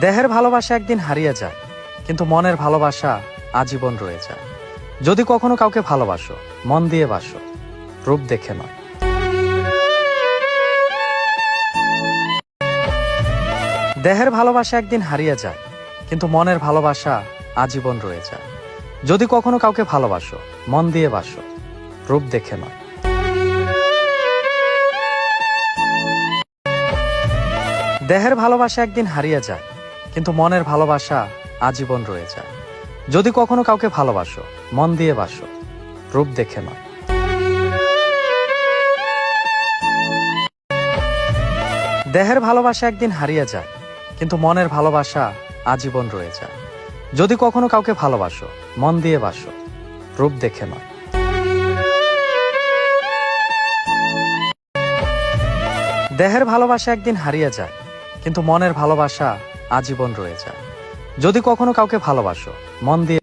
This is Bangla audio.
দেহের ভালোবাসা একদিন হারিয়ে যায়, কিন্তু মনের ভালোবাসা আজীবন রয়ে যায়। যদি কখনো কাউকে ভালোবাসো, মন দিয়ে বাসো, রূপ দেখে নয়। দেহের ভালোবাসা একদিন হারিয়ে যায়, কিন্তু মনের ভালোবাসা আজীবন রয়ে যায়। যদি কখনো কাউকে ভালোবাসো, মন দিয়ে বাসো, রূপ দেখে নয়। দেহের ভালোবাসা একদিন হারিয়ে যায়, কিন্তু মনের ভালোবাসা আজীবন রয়ে যায়। যদি কখনো কাউকে ভালোবাসো, মন দিয়ে বাসো, রূপ দেখে নয়। দেহের ভালোবাসা একদিন হারিয়ে যায়, কিন্তু মনের ভালোবাসা আজীবন রয়ে যায়। যদি কখনো কাউকে ভালোবাসো, মন দিয়ে বাসো, রূপ দেখে নয়। দেহের ভালোবাসা একদিন হারিয়ে যায়, কিন্তু মনের ভালোবাসা আজীবন রয়ে যায়। যদি কখনো কাউকে ভালোবাসো, মন দিয়ে